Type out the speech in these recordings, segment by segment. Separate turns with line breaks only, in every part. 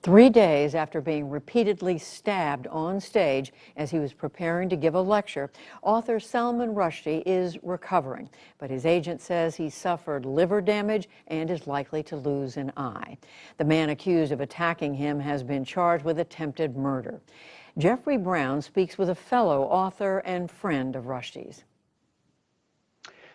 3 days after being repeatedly stabbed on stage as he was preparing to give a lecture, author Salman Rushdie is recovering, but his agent says he suffered liver damage and is likely to lose an eye. The man accused of attacking him has been charged with attempted murder. Jeffrey Brown speaks with a fellow author and friend of Rushdie's.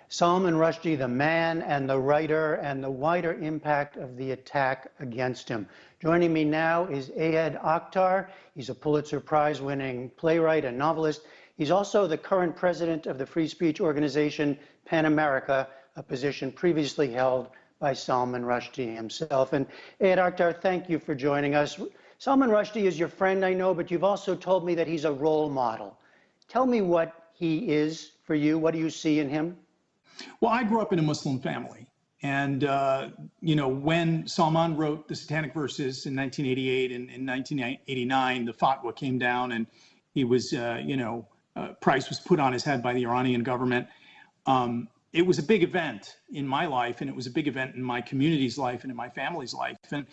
Salman Rushdie, the man and the writer, and the wider impact of the attack against him. Joining me now is Ayed Akhtar. He's a Pulitzer Prize-winning playwright and novelist. He's also the current president of the free speech organization PEN America, a position previously held by Salman Rushdie himself. And Ayed Akhtar, thank you for joining us. Salman Rushdie is your friend, I know, but you've also told me that he's a role model. Tell me what he is for you. What do you see in him?
Well, I grew up in a Muslim family. And, when Salman wrote the Satanic Verses in 1988 and in 1989, the fatwa came down and he was, price was put on his head by the Iranian government. It was a big event in my life, and it was a big event in my community's life and in my family's life. And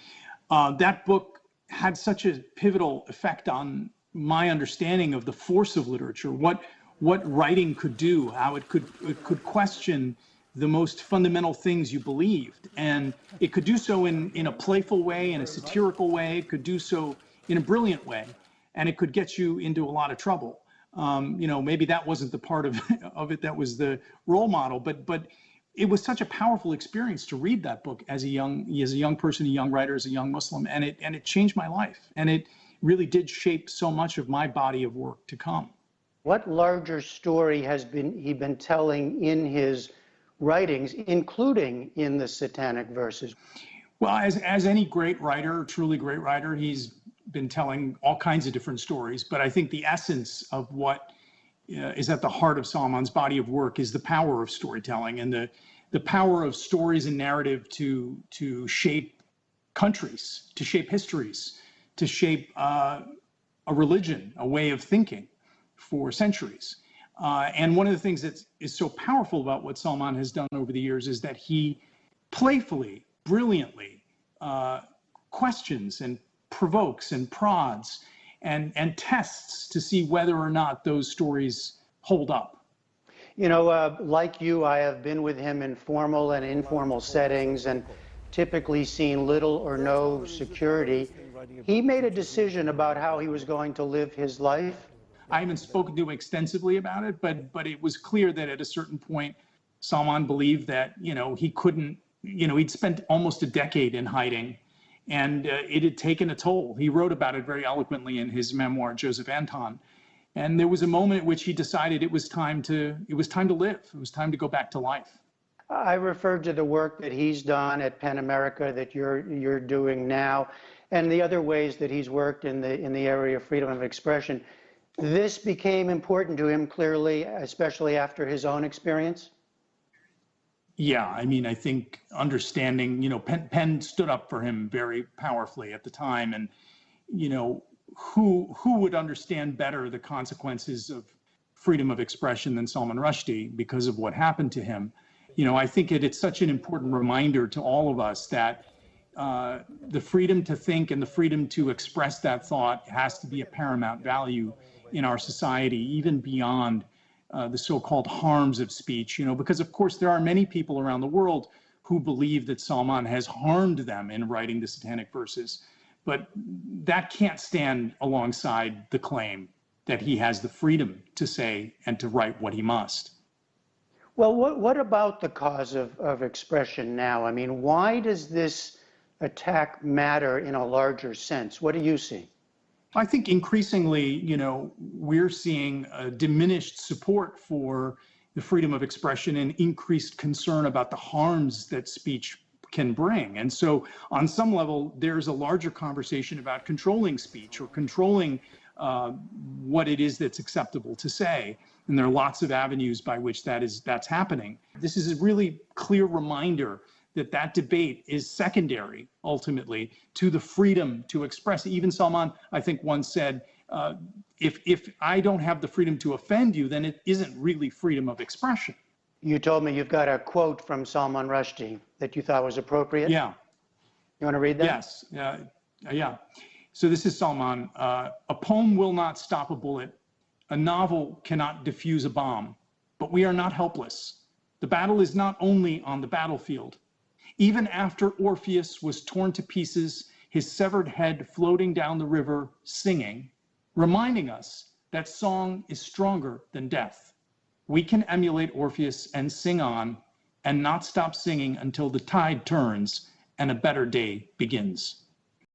that book had such a pivotal effect on my understanding of the force of literature, what writing could do, how it could question the most fundamental things you believed. And it could do so in a playful way, in a satirical way. It could do so in a brilliant way. And it could get you into a lot of trouble. Maybe that wasn't the part of it that was the role model, but it was such a powerful experience to read that book as a young person, a young writer, as a young Muslim. And it changed my life. And it really did shape so much of my body of work to come.
What larger story has he been telling in his writings, including in the Satanic Verses?
Well, as any great writer, truly great writer, he's been telling all kinds of different stories. But I think the essence of what is at the heart of Salman's body of work is the power of storytelling and the power of stories and narrative to shape countries, to shape histories, to shape a religion, a way of thinking for centuries. And one of the things that is so powerful about what Salman has done over the years is that he playfully, brilliantly questions and provokes and prods and tests to see whether or not those stories hold up.
Like you, I have been with him in formal and informal settings and typically seen little or no security. He made a decision about how he was going to live his life.
I haven't spoken to him extensively about it, but it was clear that at a certain point, Salman believed that, he couldn't, he'd spent almost a decade in hiding, and it had taken a toll. He wrote about it very eloquently in his memoir, Joseph Anton. And there was a moment at which he decided it was time to live. It was time to go back to life.
I referred to the work that he's done at PEN America that you're doing now, and the other ways that he's worked in the area of freedom of expression. This became important to him, clearly, especially after his own experience?
Yeah, I think understanding, PEN stood up for him very powerfully at the time. And, who would understand better the consequences of freedom of expression than Salman Rushdie because of what happened to him? I think it's such an important reminder to all of us that the freedom to think and the freedom to express that thought has to be a paramount value in our society, even beyond the so-called harms of speech, because of course there are many people around the world who believe that Salman has harmed them in writing the Satanic Verses, but that can't stand alongside the claim that he has the freedom to say and to write what he must.
Well, what about the cause of expression now? Why does this attack matter in a larger sense? What do you see?
I think increasingly, we're seeing a diminished support for the freedom of expression and increased concern about the harms that speech can bring. And so on some level, there's a larger conversation about controlling speech or controlling what it is that's acceptable to say. And there are lots of avenues by which that's happening. This is a really clear reminder that debate is secondary, ultimately, to the freedom to express. Even Salman, I think, once said, if I don't have the freedom to offend you, then it isn't really freedom of expression.
You told me you've got a quote from Salman Rushdie that you thought was appropriate?
Yeah.
You want to read that?
Yes. Yeah. So this is Salman. A poem will not stop a bullet. A novel cannot defuse a bomb. But we are not helpless. The battle is not only on the battlefield. Even after Orpheus was torn to pieces, his severed head floating down the river, singing, reminding us that song is stronger than death. We can emulate Orpheus and sing on and not stop singing until the tide turns and a better day begins.